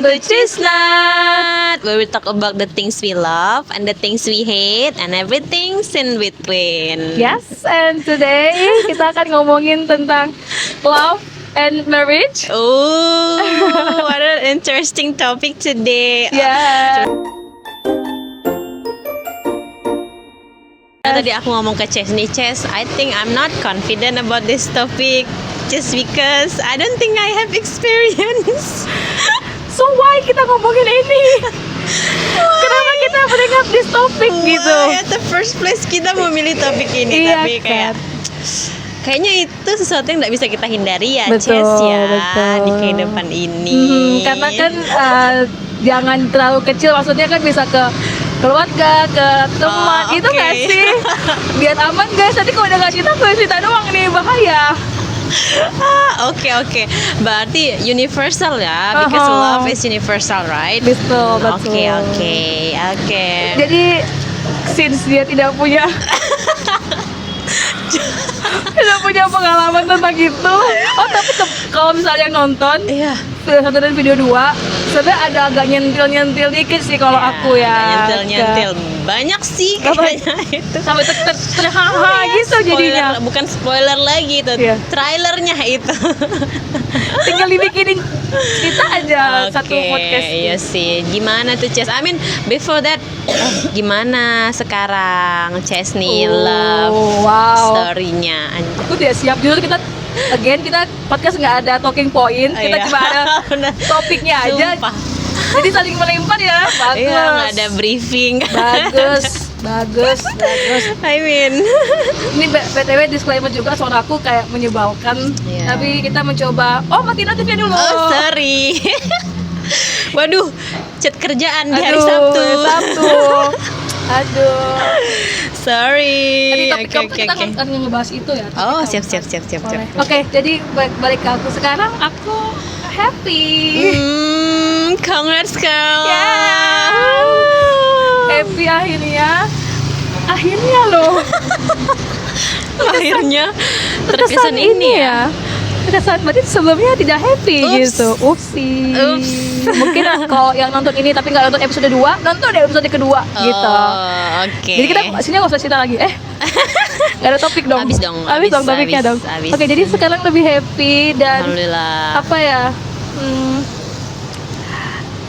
to Chisnat, where we talk about the things we love and the things we hate and everything in between. Yes, and today kita akan ngomongin tentang love and marriage. Oh, what an interesting topic today. Yeah. Tadi aku ngomong ke Ces nih, Ces, I think I'm not confident about this topic just because I don't think I have experience. So why kita ngomongin ini? Kenapa kita bring up this topic gitu? Why at the first place kita memilih topik ini, Iya, tapi kayaknya itu sesuatu yang tidak bisa kita hindari ya, Betul, Ces ya, betul. di kehidupan ini. Karena kan jangan terlalu kecil, maksudnya kan bisa ke keluarga, ke teman, itu oke. nggak sih? Biar aman guys, nanti kalau udah nggak cinta doang nih, bahaya. Oke. Berarti universal ya, because love is universal, right? Betul. Oke. Jadi since dia tidak punya pengalaman tentang itu. Oh, tapi kalau misalnya nonton Iya. video 1 dan video 2 sebenarnya ada agak nyentil dikit sih kalau aku ya. Nyentil banyak sih kayaknya itu. Sampai terhaha gitu jadinya. Bukan spoiler lagi itu, Iya. trailernya itu. Tinggal dibikinin kita aja satu podcast. Iya sih. Gimana tuh Ces? I mean before that, gimana sekarang Ces nih love Wow. story-nya? Aku udah siap dulu, kita podcast nggak ada talking point, kita Iya. cuma ada topiknya aja. Sumpah. Jadi saling melempar ya. Bagus. Iya, nggak ada briefing. Bagus. I mean, Ini BTW disclaimer juga, suara aku kayak menyebalkan. Iya. Tapi kita mencoba. Oh, mati notifnya dulu. oh sorry. Waduh, chat kerjaan di hari Sabtu. Aduh. Sorry. Tadi topik kita akan ngebahas itu ya. Oh, topik siap. Boleh. Oke, jadi balik ke aku sekarang. Aku happy. Congrats girl. Happy akhirnya loh. Akhirnya terkesan ini ya. Terkesan berarti sebelumnya tidak happy gitu. Upsi. Mungkin kalau yang nonton ini tapi nggak nonton episode 2, nonton deh episode kedua gitu. Oke. Jadi kita sini nggak usah cerita lagi. Nggak ada topik dong. Habis dong Topiknya dong. habis. Oke, jadi sekarang lebih happy dan Alhamdulillah. apa ya?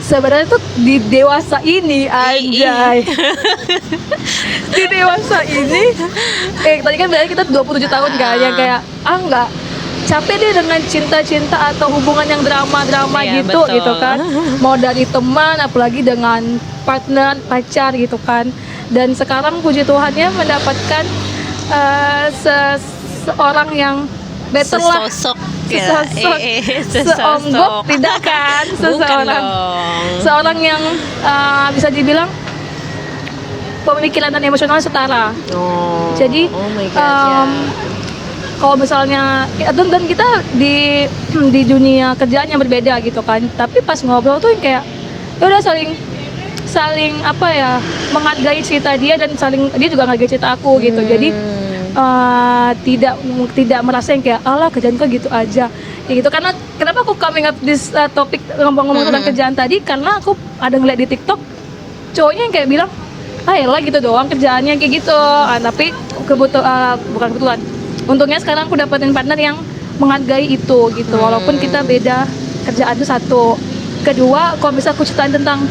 Sebenarnya tuh di dewasa ini anjay. Di dewasa ini tadi kan berarti kita 27 tahun kan, yang kayak enggak capek deh dengan cinta-cinta atau hubungan yang drama-drama Iya, gitu betul. gitu kan. Mau dari teman apalagi dengan partner, pacar gitu kan. Dan sekarang puji Tuhannya mendapatkan seorang yang better lah. Sesosok Seonggok tidak kan, seorang yang bisa dibilang pemikiran dan emosional setara. Jadi oh my God, kalau misalnya dan kita di dunia kerjaan yang berbeda gitu kan, tapi pas ngobrol tuh kayak ya udah saling apa ya, menghargai cerita dia dan dia juga menghargai cerita aku gitu. Jadi tidak merasa yang kayak alah kerjaan kok gitu aja ya gitu. Karena kenapa aku coming up this topik ngomong tentang kerjaan tadi, karena aku ada ngeliat di TikTok cowoknya yang kayak bilang elah gitu doang kerjaannya kayak gitu. Tapi bukan kebetulan, untungnya sekarang aku dapetin partner yang menghargai itu gitu, walaupun kita beda kerjaan itu satu. Kedua, kalau bisa aku ceritain tentang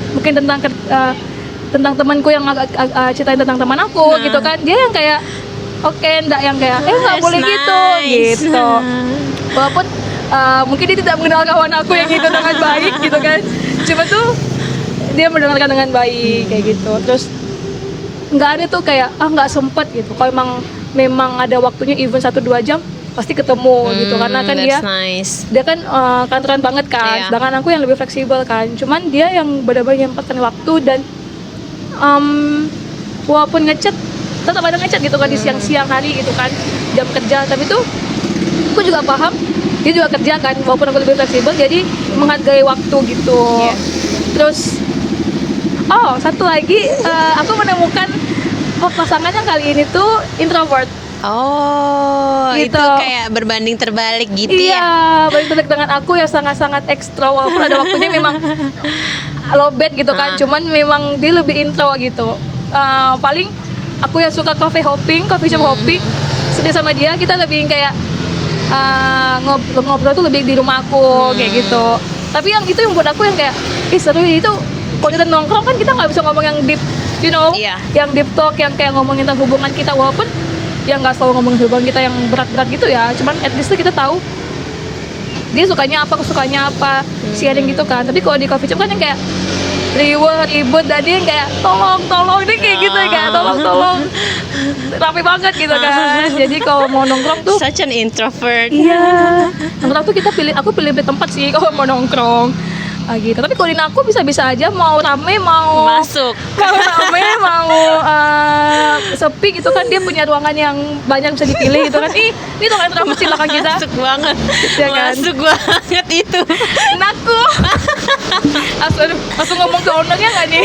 temanku yang ceritain tentang teman aku gitu kan, dia yang kayak oke, enggak yang kayak nggak boleh gitu. Walaupun mungkin dia tidak mengenal kawan aku yang gitu dengan baik gitu kan, cuma tuh dia mendengarkan dengan baik kayak gitu. Terus nggak ada tuh kayak nggak sempet gitu. Kalau memang ada waktunya, even 1-2 jam pasti ketemu gitu, karena kan dia kan kantoran banget kan. Iya. Sedangkan aku yang lebih fleksibel kan, cuman dia yang benar-benar menyempatkan waktu. Dan walaupun ngechat tetap ada ngechat gitu kan di siang hari gitu kan, jam kerja. Tapi tuh aku juga paham dia juga kerja kan, walaupun aku lebih fleksibel, jadi menghargai waktu gitu. Terus satu lagi, aku menemukan pasangan yang kali ini tuh introvert. Oh, Gitu. itu kayak berbanding terbalik gitu ya. Iya, paling terdekat dengan aku yang sangat-sangat ekstra, walaupun ada waktunya memang low bad gitu kan, cuman memang dia lebih intro gitu. Paling aku yang suka coffee shop hopping, sedih sama dia kita lebih kayak ngobrol tuh lebih di rumah aku kayak gitu. Tapi yang itu yang buat aku yang kayak seru itu kalau kita nongkrong kan kita nggak bisa ngomong yang deep, you know, Iya. yang deep talk yang kayak ngomongin tentang hubungan kita, walaupun yang nggak selalu ngomongin hubungan kita yang berat-berat gitu ya, cuman at least kita tahu dia sukanya apa, aku sukanya apa, sharing gitu kan. Tapi kalau di coffee shop kan yang kayak ribut dan dia yang kayak tolong dia kayak gitu kayak tolong rapi banget gitu kan. Jadi kalau mau nongkrong tuh Such an introvert. iya, nongkrong tuh aku pilih tempat sih kalau mau nongkrong gitu. Tapi kalau di aku bisa-bisa aja, mau rame mau Masuk. rame mau sepi gitu kan, dia punya ruangan yang banyak bisa dipilih gitu kan. Ini ruangan rame silakan kita. Masuk banget. Iya kan? Masuk banget itu. Naku langsung ngomong ke ownernya nggak nih?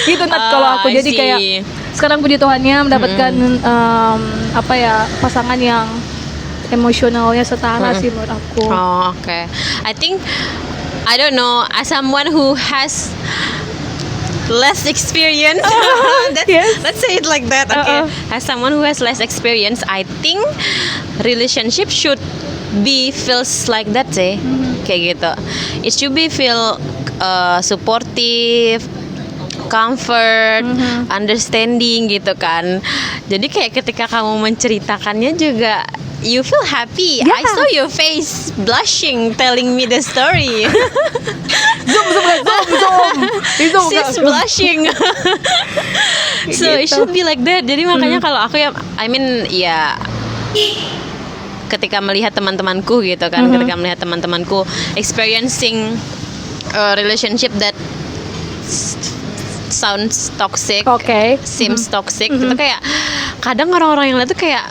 Gitu Nat kalau aku. I Jadi see. kayak sekarang puji Tuhannya mendapatkan pasangan yang emosionalnya setara sih menurut aku. Oh, okay. I think I don't know, as someone who has less experience, Yes. let's say it like that. Okay. Uh-uh. As someone who has less experience, I think relationship should be feels like that sih. Kayak gitu. It should be feel supportive, comfort, understanding gitu kan. Jadi kayak ketika kamu menceritakannya juga you feel happy. Yeah. I saw your face blushing telling me the story. zoom itu She's blushing. So it Gitu. should be like that. Jadi makanya kalau aku ya, I mean ya, ketika melihat teman-temanku gitu kan, ketika melihat teman-temanku experiencing a relationship that sounds toxic, Oke. seems toxic, itu kayak kadang orang-orang yang lihat tuh kayak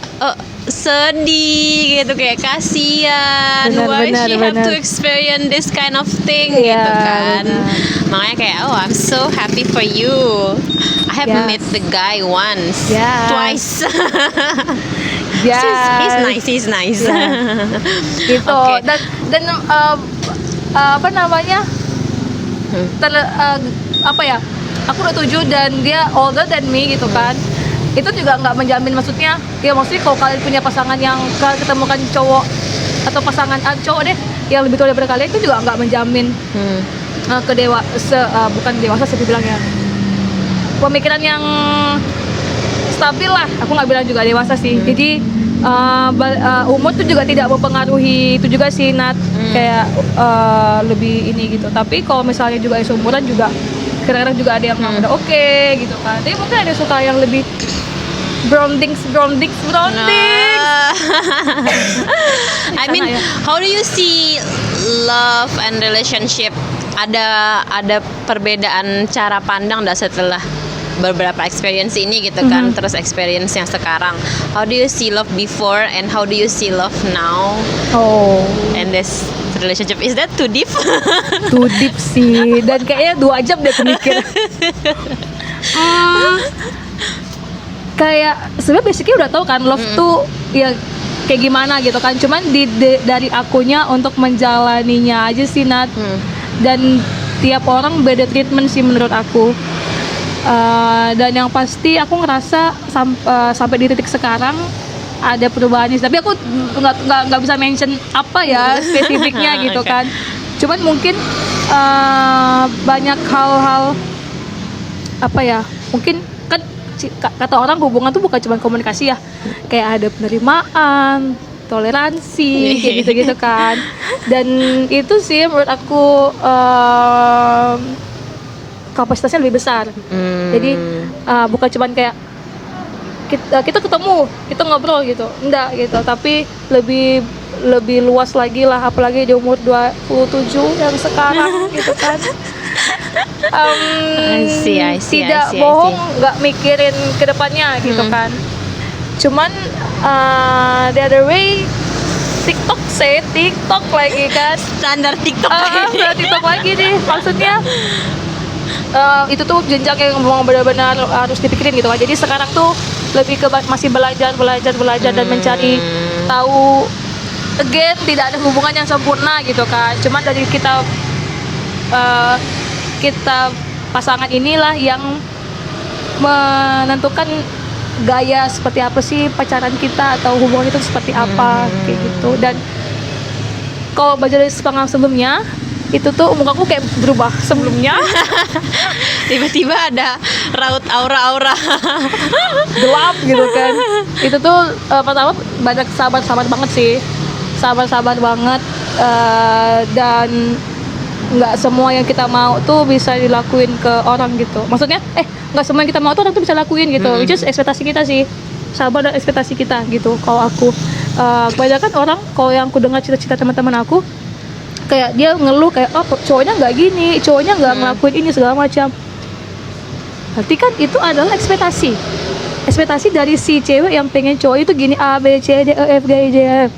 sedih gitu, kayak kasihan, why Benar, she have benar. to experience this kind of thing Iya, gitu kan. benar. Makanya kayak I'm so happy for you. I have Yes. met the guy once, Yes. twice. Ya. He's nice. Gitu. Oke. Dan apa namanya? Apa ya? Aku udah 7 dan dia older than me gitu kan. Itu juga nggak menjamin, maksudnya kalau kalian punya pasangan yang kalian ketemukan cowok atau pasangan cowok deh yang lebih tua daripada kalian, itu juga nggak menjamin bukan dewasa sih dibilangnya, pemikiran yang stabil lah. Aku nggak bilang juga dewasa sih. Jadi umur tuh juga tidak mempengaruhi itu juga sih Nat. Kayak lebih ini gitu. Tapi kalau misalnya juga seumuran juga kadang-kadang juga ada yang udah oke gitu kan. Tapi mungkin ada yang suka yang lebih browndings. I mean, Sana ya. how do you see love and relationship? Ada perbedaan cara pandang dah setelah beberapa experience ini gitu kan, terus experience yang sekarang. How do you see love before and how do you see love now? Oh, And this relationship, is that too deep? too deep sih. Dan kayaknya 2 jam deh aku mikir. Kayak sebenarnya basicnya udah tahu kan love tuh ya kayak gimana gitu kan. Cuman dari akunya untuk menjalaninya aja sih Nat. Dan tiap orang beda treatment sih menurut aku. Dan yang pasti aku ngerasa sampai di titik sekarang ada perubahannya. Tapi aku nggak bisa mention apa ya spesifiknya gitu Oke. kan. Cuman mungkin banyak hal-hal apa ya, mungkin kan kata orang hubungan tuh bukan cuma komunikasi ya, kayak ada penerimaan, toleransi kayak gitu-gitu kan. Dan itu sih menurut aku kapasitasnya lebih besar. Jadi bukan cuman kayak kita ketemu, kita ngobrol gitu, enggak gitu, tapi lebih luas lagi lah, apalagi di umur 27 yang sekarang gitu kan. I see. Tidak bohong, nggak mikirin ke depannya gitu kan. Cuman the other way, TikTok lagi kan. Standar TikTok. Udah TikTok lagi nih, maksudnya itu tuh jenjang yang memang benar-benar harus dipikirin gitu kan. Jadi sekarang tuh lebih ke masih belajar dan mencari tahu. Again, tidak ada hubungan yang sempurna gitu kan. Cuma dari kita pasangan inilah yang menentukan gaya seperti apa sih pacaran kita atau hubungan itu seperti apa kayak gitu. Dan kalau belajar dari pengalaman sebelumnya itu tuh mukaku kayak berubah sebelumnya. Tiba-tiba ada raut aura-aura. Gelap gitu kan. Itu tuh pertama banyak sahabat banget sih, sahabat banget, dan nggak semua yang kita mau tuh bisa dilakuin ke orang gitu. Maksudnya nggak semua yang kita mau tuh orang tuh bisa lakuin gitu. Which is ekspektasi kita sih, sahabat dan ekspektasi kita gitu. Kalau aku kebanyakan orang, kalau yang aku dengar cerita-cerita teman-teman aku, kayak dia ngeluh kayak cowoknya nggak gini, cowoknya nggak ngelakuin ini segala macam. Berarti kan itu adalah ekspektasi dari si cewek yang pengen cowok itu gini, A B C D E F G I J K L.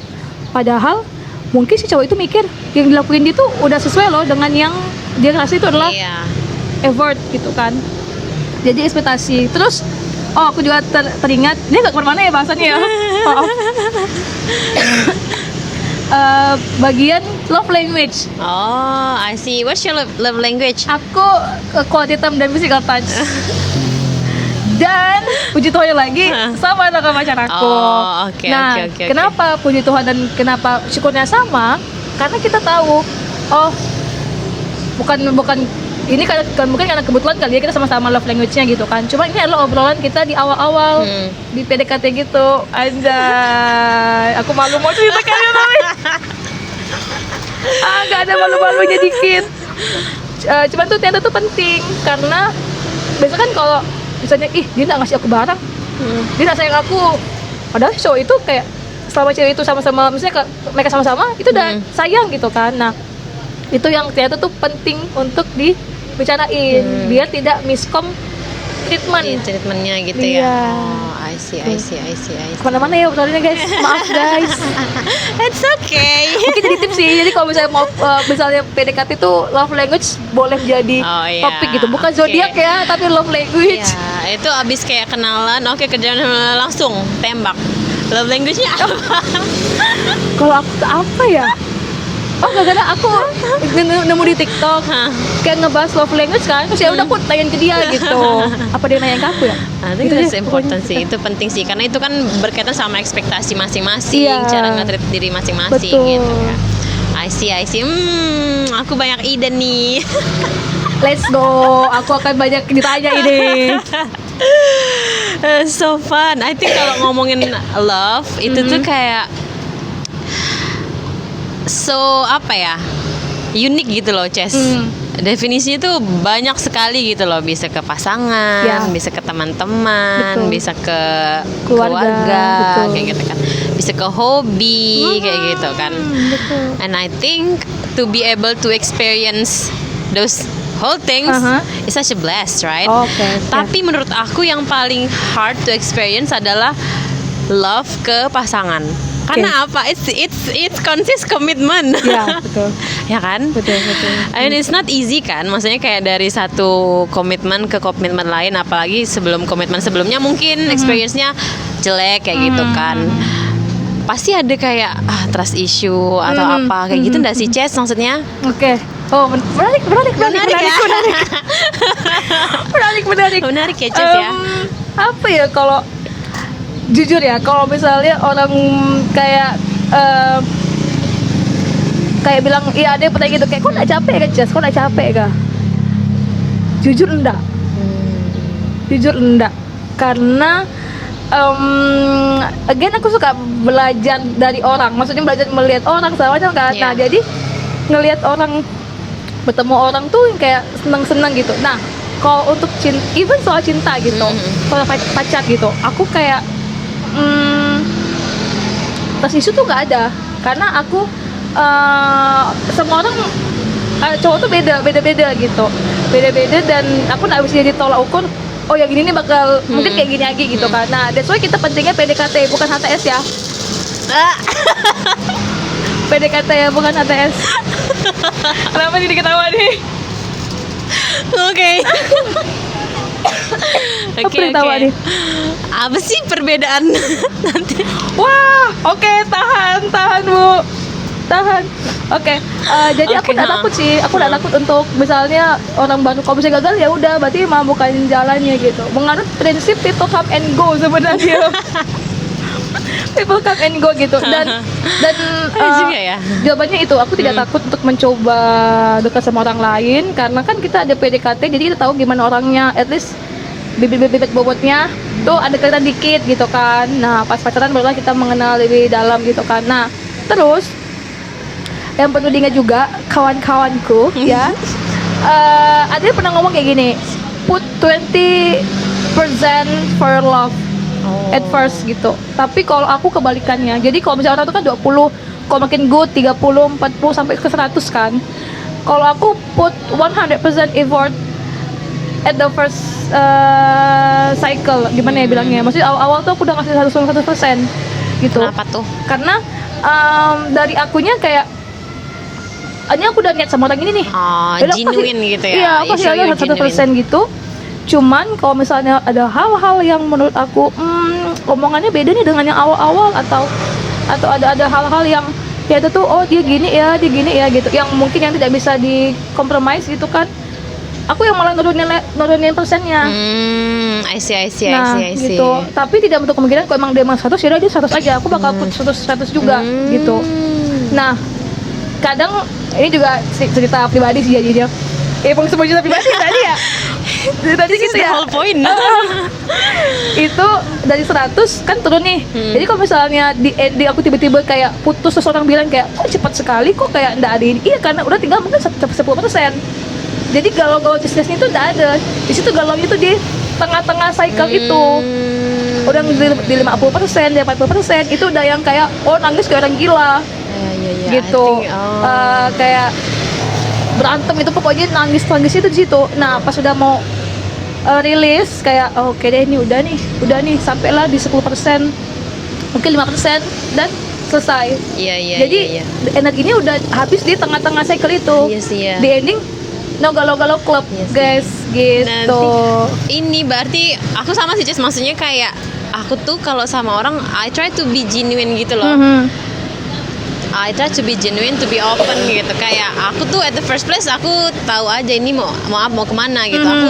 Padahal mungkin si cowok itu mikir yang dilakuin dia tuh udah sesuai loh dengan yang dia ngerasa itu adalah effort gitu kan. Jadi ekspektasi. Terus aku juga teringat, ini nggak kemana-mana ya bahasannya ya. Maaf. Bagian love language. Oh, I see. What's your love language? Aku quality time dan physical touch. Dan puji Tuhan lagi sama dengan pacar aku. Oh, oke. Kenapa puji Tuhan dan kenapa syukurnya sama? Karena kita tahu, bukan ini kan mungkin karena kebetulan kali ya kita sama-sama love language-nya gitu kan. Cuma ini adalah obrolan kita di awal-awal di PDKT gitu. Anjay, aku malu mau cerita kalian tapi gak ada malu-malunya dikit. Cuman tuh ternyata tuh penting karena biasanya kan kalau misalnya dia nggak ngasih aku barang, dia nggak sayang aku, padahal cowok itu kayak selama cewek itu sama-sama, misalnya mereka sama-sama itu udah sayang gitu kan. Nah itu yang ternyata tuh penting untuk dibicarain biar tidak miskom treatmentnya gitu ya. Oh, I see. Kemana-mana ya soalnya guys, maaf guys. It's okay. Mungkin jadi tips sih, jadi kalau misalnya mau misalnya PDKT itu love language boleh jadi topik gitu, bukan zodiak ya, tapi love language. Ya, itu abis kayak kenalan, kerjaan langsung tembak. Love language-nya apa? Kalau aku tuh apa ya? Gara-gara aku nemu di TikTok kayak ngebahas love language kan, terus ya udah aku tanyain ke dia gitu. Apa dia nanya ke aku ya? Itu that's important sih, itu penting sih karena itu kan berkaitan sama ekspektasi masing-masing, cara nge-treat diri masing-masing gitu kan. I see. Aku banyak ide nih. Let's go. Aku akan banyak ditanya ini. So fun. I think kalau ngomongin love itu tuh kayak unik gitu loh, Ces. Definisinya tuh banyak sekali gitu loh, bisa ke pasangan, bisa ke teman-teman, bisa ke keluarga kayak gitu kan, bisa ke hobi kayak gitu kan. And I think to be able to experience those whole things is such a blast, right? Tapi menurut aku yang paling hard to experience adalah love ke pasangan. Karena apa? It's consist commitment. Ya, betul. Ya kan? Betul. And it's not easy kan? Maksudnya kayak dari satu komitmen ke komitmen lain, apalagi sebelum komitmen sebelumnya mungkin experience-nya jelek kayak gitu kan. Pasti ada kayak trust issue atau apa kayak gitu enggak sih, Ces, maksudnya? Oke. Oh, menarik ya. Menarik ya, Ces ya. Apa ya kalau jujur ya, kalau misalnya orang kayak bilang iya ada yang pertanyaan gitu kayak kok nggak capek kan, Jess? Kok nggak capek kah? Jujur enggak karena again aku suka belajar dari orang, maksudnya belajar melihat orang sama macam kan. Nah jadi ngelihat orang, bertemu orang tuh kayak senang gitu. Nah kalau untuk even soal cinta gitu, kalau pacar gitu, aku kayak trust issue tuh nggak ada karena aku semua orang cowok tuh beda-beda gitu, dan aku nggak bisa jadi tolak ukur. Oh yang gini nih bakal mungkin kayak gini lagi gitu kan. Nah that's why kita pentingnya PDKT bukan HTS ya. PDKT ya bukan HTS. Kenapa jadi ketawa nih? Oke. Oke, tertawa oke. nih? Apa sih perbedaan nanti? Wah, oke, tahan Bu, tahan. Oke, jadi aku Oke, nggak ha. takut sih, aku nggak takut untuk misalnya orang baru kalau bisa gagal ya udah, berarti mau bukain jalannya gitu. Menganut prinsip people come and go sebenarnya. People come and go gitu dan Juga ya. jawabannya itu aku tidak takut untuk mencoba dekat sama orang lain karena kan kita ada PDKT jadi kita tahu gimana orangnya, at least bibit-bibit bobotnya tuh ada kelihatan dikit gitu kan. Nah pas pacaran barulah kita mengenal lebih dalam gitu kan. Nah terus yang perlu diingat juga kawan-kawanku ya, ada yang pernah ngomong kayak gini, put 20% for love at first gitu. Tapi kalau aku kebalikannya. Jadi kalau misalnya orang itu kan 20, kalau makin good 30, 40 sampai ke 100 kan. Kalau aku put 100% effort at the first cycle, gimana ya bilangnya? Maksudnya awal-awal tuh aku udah ngasih 100% gitu. Kenapa tuh? Karena dari akunya kayak ini aku udah niat sama orang ini nih. Oh, Yaudah, aku genuine kasih- gitu ya. Iya, aku You kasih show aja you're 100% gitu. Cuman kalau misalnya ada hal-hal yang menurut aku omongannya beda nih dengan yang awal-awal atau ada hal-hal yang ya itu tuh oh dia gini ya gitu yang mungkin yang tidak bisa dikompromis gitu kan. Aku yang malah nurunin persennya. I see. Gitu. Tapi tidak untuk kemungkinan kalau emang dia emang 100 ya udah dia 100 aja. Aku bakal put 100 juga gitu. Nah, kadang ini juga cerita pribadi sih jadinya. Emang semua cerita pribadi tadi ya. Tadi This is gitu the ya. whole point. Itu dari 100 kan turun nih. Jadi kalau misalnya di ending aku tiba-tiba kayak putus terus orang bilang kayak kok cepat sekali kok kayak enggak ada ini. Iya karena udah tinggal mungkin 10%. Jadi galau-galau stresnya itu enggak ada. Di situ galaunya itu di tengah-tengah cycle itu. Udah di 50%, di 40% itu udah yang kayak oh nangis kayak orang gila. Ya, Gitu. Kayak berantem itu pokoknya nangis itu di situ. Nah, pas udah mau rilis kayak oke deh ini udah nih sampailah di 10%, mungkin 5% dan selesai. Iya. Jadi energinya udah habis di tengah-tengah cycle itu. Iya sih ya. Di ending no galau-galau club, Iya sih. guys, gitu. Ini berarti aku sama sih, Jess. Maksudnya kayak aku tuh kalau sama orang I try to be genuine gitu loh. I try to be genuine, to be open gitu. Kayak aku tuh at the first place aku tahu aja ini mau kemana gitu. Aku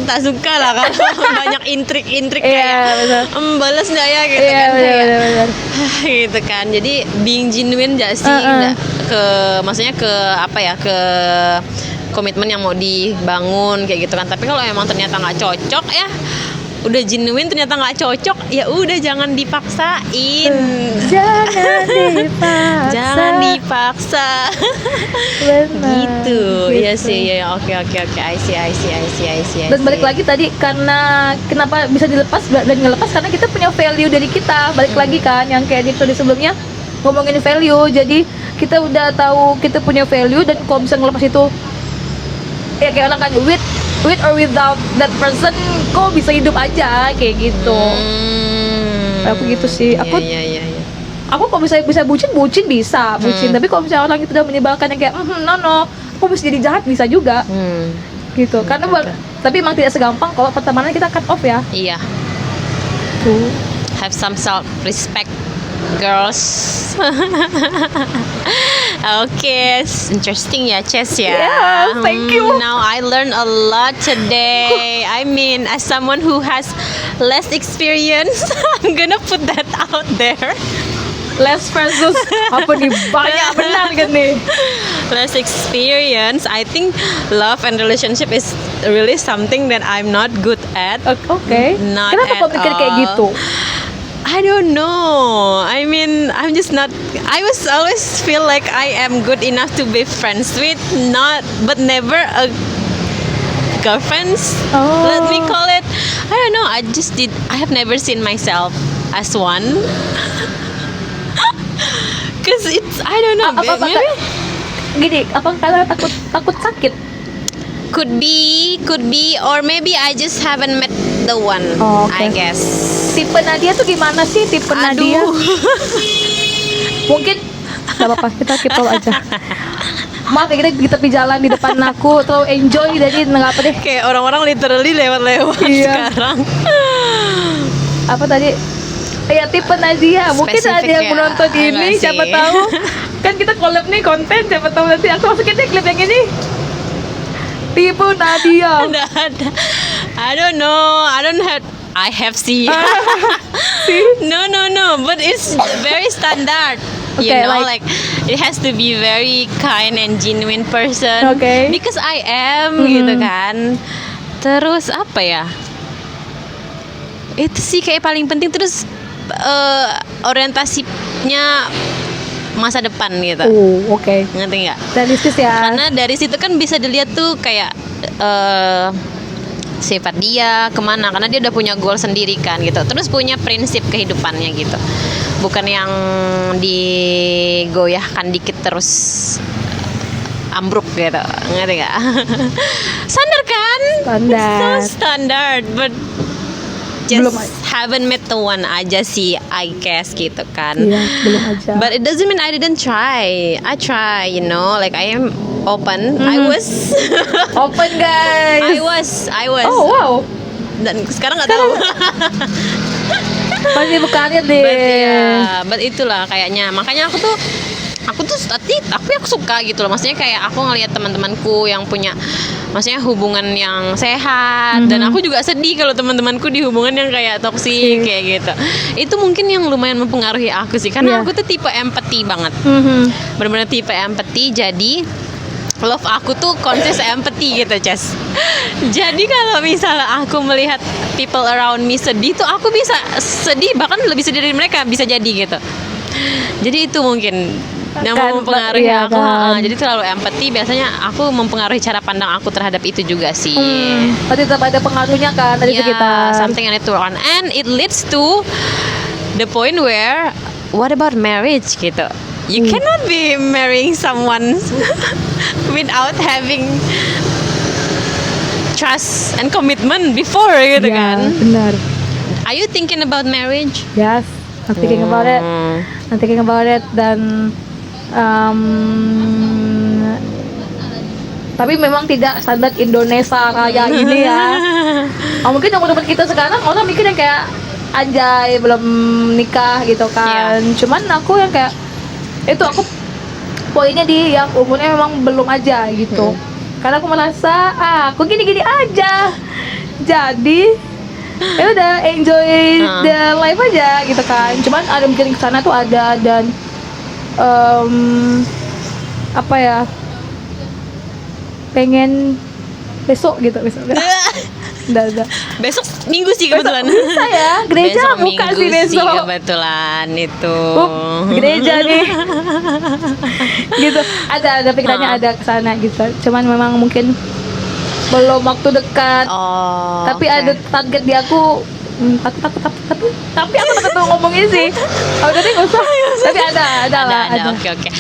tak suka lah kalau banyak intrik kayak balas nggak ya gitu kan kayak benar. gitu kan. Jadi being genuine aja sih nggak maksudnya ke apa ya, ke komitmen yang mau dibangun kayak gitu kan. Tapi kalau emang ternyata nggak cocok ya udah genuine ternyata nggak cocok ya udah jangan dipaksain. Jangan dipaksa. Benar. Gitu. Iya sih ya. Oke. I see. Dan balik lagi tadi karena kenapa bisa dilepas dan ngelepas karena kita punya value dari kita. Balik lagi kan yang kayak di sebelumnya ngomongin value. Jadi kita udah tahu kita punya value dan kalau bisa ngelepas itu ya kayak orang kan with or without that person kok bisa hidup aja kayak gitu. Aku gitu sih. Aku Iya. aku kalau bisa bucin bisa bucin. Tapi kalau misalnya orang itu udah menyebalkan yang kayak no aku bisa jadi jahat bisa juga gitu. Karena tapi emang tidak segampang kalau pertemanan kita cut off ya. Iya. Tuh. Have some self respect, girls. Okay, it's interesting ya, Chess ya. Yes, thank you. Now I learned a lot today. I mean, as someone who has less experience, I'm gonna put that out there. Less versus apa nih banyak benar kan nih. Less experience. I think love and relationship is really something that I'm not good at. Oke. Not Kenapa kau at pikir kayak all. gitu? I don't know. I mean, I'm just not. I was always feel like I am good enough to be friends with, but never a girlfriends. Oh. Let me call it. I don't know. I have never seen myself as one. Cause it's. I don't know. Maybe Gini, apa kalian takut sakit? could be, or maybe I just haven't met the one. Oh, okay. I guess. Tipe Nadia tuh gimana sih tipe Nadia? Aduh. Mungkin nggak apa-apa kita keep tahu aja. maaf ya, kita di tepi jalan di depan aku terlalu enjoy, jadi nggak apa deh. Kayak orang-orang literally lewat-lewat Iya. sekarang. Apa tadi? Ya tipe Nadia, mungkin ada Spesifik yang ya, menonton ini, enggak siapa sih. tahu. Kan kita collab nih konten, siapa tahu nanti aku masukin deh klip yang ini. Tipe Nadia. Ada. I don't know. I have seen. No. But it's very standard. You Okay, know, like- like it has to be very kind and genuine person. Okay. Because I am gitu kan. Terus apa ya? Itu sih kayak paling penting, terus orientasinya masa depan gitu. Oh, oke. Ngerti nggak? Realistis ya. Karena dari situ kan bisa dilihat tuh kayak sifat dia kemana, karena dia udah punya goal sendiri kan gitu, terus punya prinsip kehidupannya gitu, bukan yang digoyahkan dikit terus ambruk gitu, ngerti nggak? Standar kan? Standar. So standard, but just Belum haven't met the one aja sih, I guess gitu kan. Iya, belum aja. But it doesn't mean I didn't try. I try, you know, like I am open. I was Open guys. I was. Oh wow. Dan sekarang nggak tahu. Pasti bukannya deh. But itulah kayaknya. Makanya aku tuh aku suka gitu loh. Maksudnya kayak aku ngelihat teman-temanku yang punya, maksudnya hubungan yang sehat, dan aku juga sedih kalau teman-temanku di hubungan yang kayak toksik kayak gitu. Itu mungkin yang lumayan mempengaruhi aku sih, karena Iya. aku tuh tipe empathy banget. Benar-benar tipe empathy, jadi love aku tuh consist empathy gitu, Ces. Jadi kalau misalnya aku melihat people around me sedih tuh aku bisa sedih, bahkan lebih sedih dari mereka, bisa jadi gitu. Jadi itu mungkin yang Kan, mempengaruhi iya aku. kan. Jadi terlalu empathy biasanya aku mempengaruhi cara pandang aku terhadap itu juga sih. Berarti tetap ada pengaruhnya kan dari Yeah, sekitar. something I need to work on, and it leads to the point where what about marriage gitu. You cannot be marrying someone without having trust and commitment before gitu Ya, kan. benar. Are you thinking about marriage? Yes, I'm thinking about it. I'm thinking about it, dan tapi memang tidak standar Indonesia kayak ini ya. Mungkin teman-teman kita sekarang orang mikir yang kayak anjay belum nikah gitu kan. Cuman aku yang kayak itu, aku poinnya di yang umurnya memang belum aja gitu. Karena aku merasa aku gini-gini aja. Jadi ya udah enjoy the life aja gitu kan. Cuman ada mikir ke sana tuh ada, dan apa ya, pengen besok gitu, besok udah. Besok minggu sih kebetulan. Besok bisa ya, gereja Besok buka minggu sih besok. kebetulan itu. Gereja nih. Gitu. Ada pikirannya ada ke sana gitu. Cuman memang mungkin belum waktu dekat. Oh. Tapi oke. ada target di aku. Tapi aku takut ngomongin sih. Oh, tadi nggak usah. Tapi ada lah. Ada. Oke.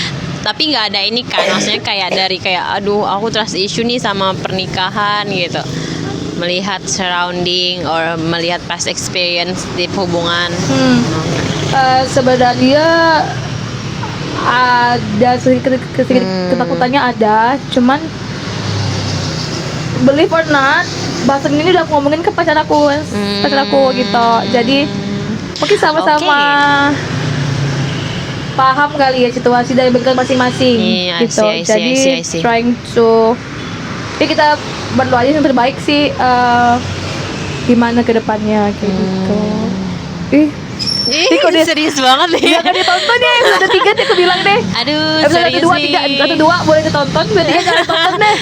Tapi nggak ada ini kan, maksudnya kayak dari kayak aduh aku trust issue nih sama pernikahan gitu, melihat surrounding or melihat past experience di hubungan. Sebenarnya ada sedikit ketakutannya ada, cuman believe or not, bahasan ini udah aku ngomongin ke pacar aku gitu. Jadi mungkin sama-sama paham kali ya situasi dari background masing-masing gitu. I see. Trying to, ya kita berdoa aja yang terbaik sih, gimana ke depannya kayak gitu. Kok dia Serius banget nih. jangan ditonton ya, episode 3 nih aku bilang deh. Aduh, Episode serius 1, 2, nih. 3, 1, 2 boleh ditonton, episode 3 jangan ditonton deh.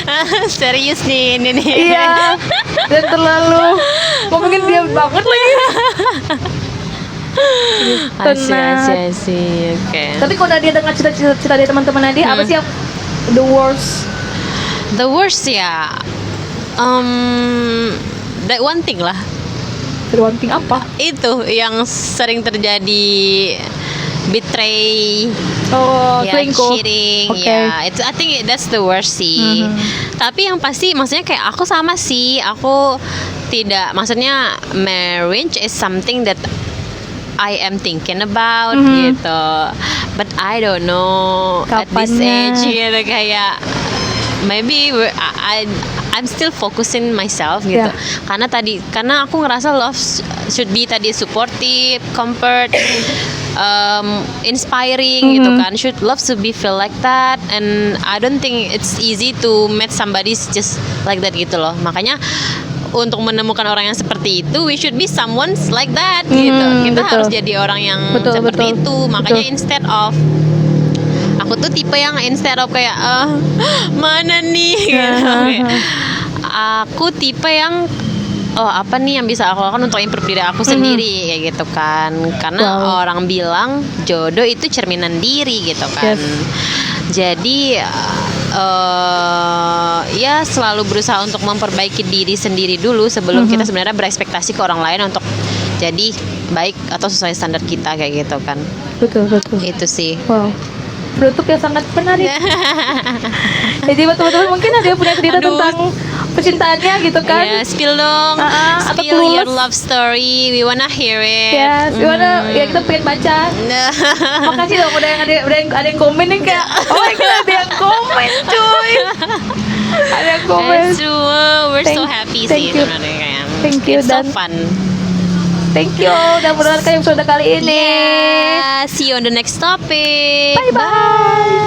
Serius nih ini nih. Iya, dan terlalu ngomongin dia banget lagi. I see. Oke. Tapi kalau Nadia dengar cerita dari teman-teman Nadia, apa sih yang the worst? The worst ya, that one thing lah. Terwanting apa? Itu yang sering terjadi, betray, Oh, ya, selingkuh. cheating, Oke. ya. I think that's the worst sih. Tapi yang pasti, maksudnya kayak aku sama sih, aku tidak, maksudnya marriage is something that I am thinking about Mhm. gitu. But I don't know at this Kapannya. age gitu, kayak maybe I'm still focusing myself gitu. Yeah. Karena aku ngerasa love should be tadi supportive, comfort, inspiring gitu kan. Love should be feel like that, and I don't think it's easy to meet somebody just like that gitu loh. Makanya untuk menemukan orang yang seperti itu, we should be someone like that gitu. Kita betul. harus jadi orang yang Betul, seperti betul. itu. Makanya Betul. instead of aku tuh tipe yang instead of kayak mana nih gitu. Aku tipe yang apa nih yang bisa aku lakukan untuk improve diri aku sendiri kayak gitu kan. Karena Wow. orang bilang jodoh itu cerminan diri gitu kan. Yes. Jadi ya selalu berusaha untuk memperbaiki diri sendiri dulu sebelum kita sebenarnya berekspektasi ke orang lain untuk jadi baik atau sesuai standar kita kayak gitu kan. Betul. Itu sih. Wow. Penutup yang sangat menarik. Jadi buat teman-teman mungkin ada yang punya cerita Aduh. tentang percintaannya gitu kan? Ya, spill dong. Atau Spill your clueless. love story. We wanna hear it. Ya, gimana? Ya kita pengen baca. Makasih dong udah yang ada yang komen nih kayak, oh my god ada yang komen cuy. Ada yang komen. That's true. We're so happy thank sih you. sebenarnya kayak. Thank you, It's so dan fun. Thank you udah mendengarkan episode kali ini. Yeah, see you on the next topic. Bye bye.